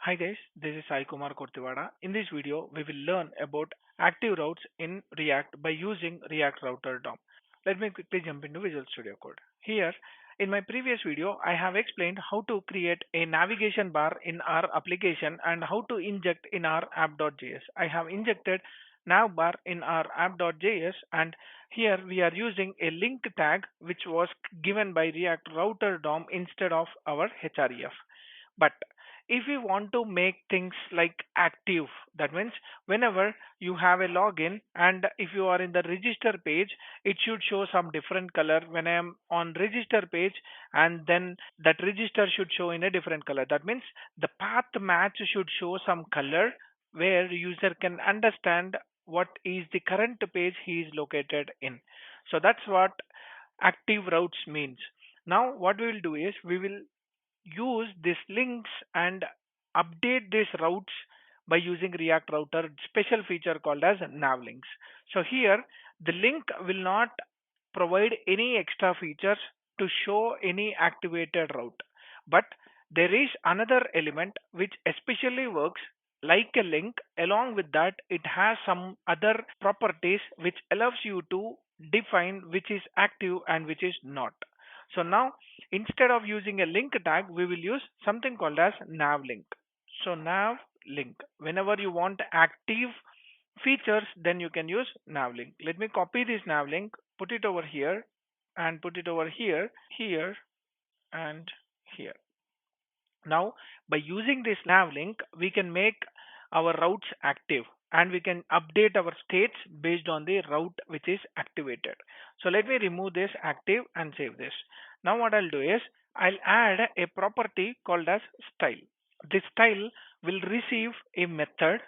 Hi guys, this is Sai Kumar Kortiwada. In this video, we will learn about active routes in React by using React Router DOM. Let me quickly jump into Visual Studio Code. Here, in my previous video, I have explained how to create a navigation bar in our application and how to inject in our app.js. I have injected nav bar in our app.js, and here we are using a link tag which was given by React Router DOM instead of our href. But if you want to make things like active, that means whenever you have a login and if you are in the register page, it should show some different color when I am on register page, and then that register should show in a different color. That means the path match should show some color where user can understand what is the current page he is located in. So that's what active routes means. Now what we will do is we will use these links and update these routes by using React Router special feature called as NavLinks. So here the link will not provide any extra features to show any activated route, but there is another element which especially works like a link. Along with that, it has some other properties which allows you to define which is active and which is not. So now instead of using a link tag, we will use something called as NavLink. So NavLink, whenever you want active features, then you can use NavLink. Let me copy this NavLink, put it over here, and put it over here, here, and here. Now, by using this nav link, we can make our routes active and we can update our states based on the route which is activated. So let me remove this active and save this. Now what I'll do is I'll add a property called as style. This style will receive a method,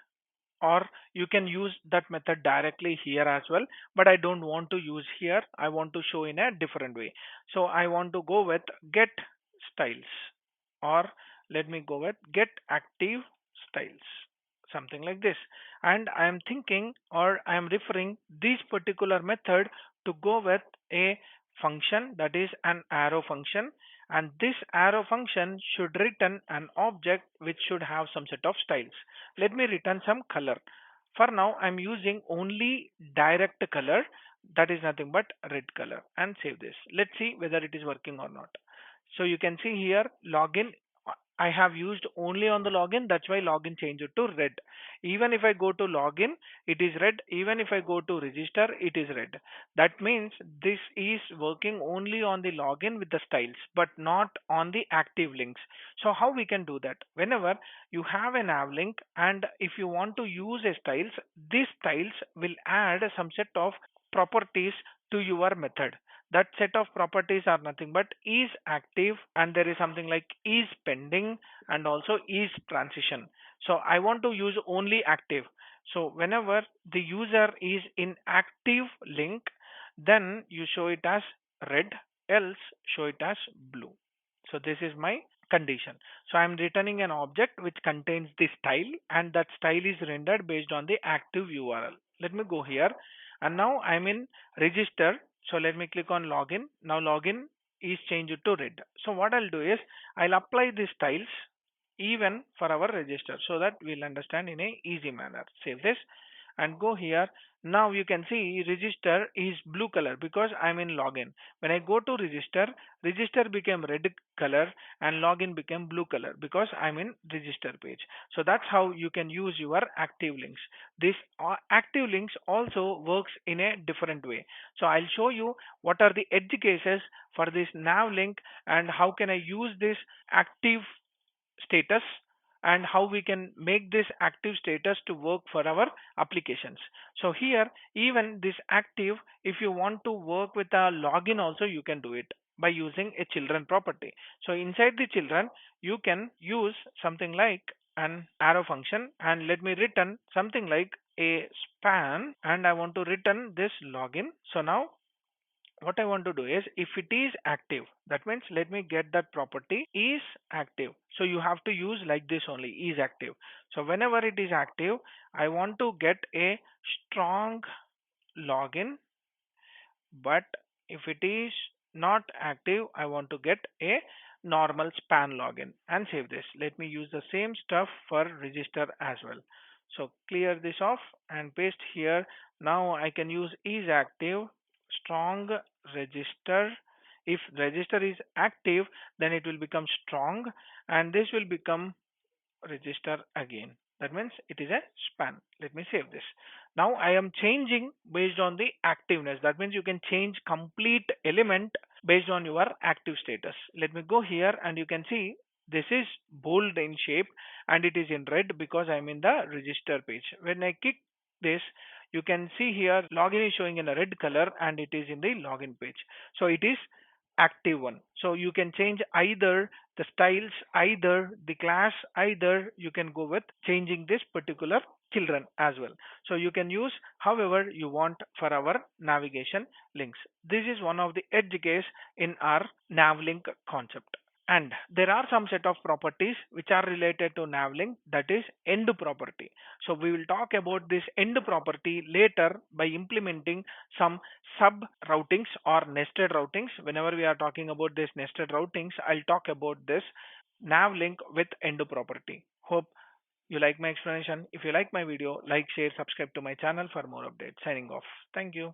or you can use that method directly here as well, but I don't want to use here. I want to show in a different way. So I want to go with get styles, or let me go with get active styles, something like this. And I am thinking, or I am referring this particular method to go with a function, that is an arrow function, and this arrow function should return an object which should have some set of styles. Let me return some color. For now I'm using only direct color, that is nothing but red color, and save this. Let's see whether it is working or not. So you can see here login, I have used only on the login, that's why login changed it to red. Even if I go to login, it is red. Even if I go to register, it is red. That means this is working only on the login with the styles, but not on the active links. So how we can do that? Whenever you have an nav link and if you want to use a styles, these styles will add some set of properties to your method. That set of properties are nothing but is active, and there is something like is pending and also is transition. So I want to use only active. So whenever the user is in active link, then you show it as red, else show it as blue. So this is my condition. So I'm returning an object which contains the style, and that style is rendered based on the active URL. Let me go here, and now I'm in register. So let me click on login. Now login is changed to red. So what I'll do is I'll apply these styles even for our register so that we'll understand in a easy manner. Save this and go here. Now you can see register is blue color because I'm in login. When I go to register, register became red color and login became blue color because I'm in register page. So that's how you can use your active links. This active links also works in a different way. So I'll show you what are the edge cases for this nav link and how can I use this active status and how we can make this active status to work for our applications. So here even this active, if you want to work with a login also, you can do it by using a children property. So inside the children you can use something like an arrow function, and let me return something like a span, and I want to return this login. So now what I want to do is if it is active, that means let me get that property is active. So you have to use like this only, is active. So whenever it is active, I want to get a strong login, but if it is not active, I want to get a normal span login and save this. Let me use the same stuff for register as well. So clear this off and paste here. Now I can use isActive strong register. If register is active, then it will become strong and this will become register again. That means it is a span. Let me save this. Now I am changing based on the activeness. That means you can change complete element based on your active status. Let me go here and you can see this is bold in shape and it is in red because I'm in the register page. When I click this, you can see here login is showing in a red color and it is in the login page. So it is active one. So you can change either the styles, either the class, either you can go with changing this particular children as well. So you can use however you want for our navigation links. This is one of the edge case in our NavLink concept. And there are some set of properties which are related to NavLink, that is end property. So we will talk about this end property later by implementing some sub routings or nested routings. Whenever we are talking about this nested routings, I'll talk about this NavLink with end property. Hope you like my explanation. If you like my video, like, share, subscribe to my channel for more updates. Signing off. Thank you.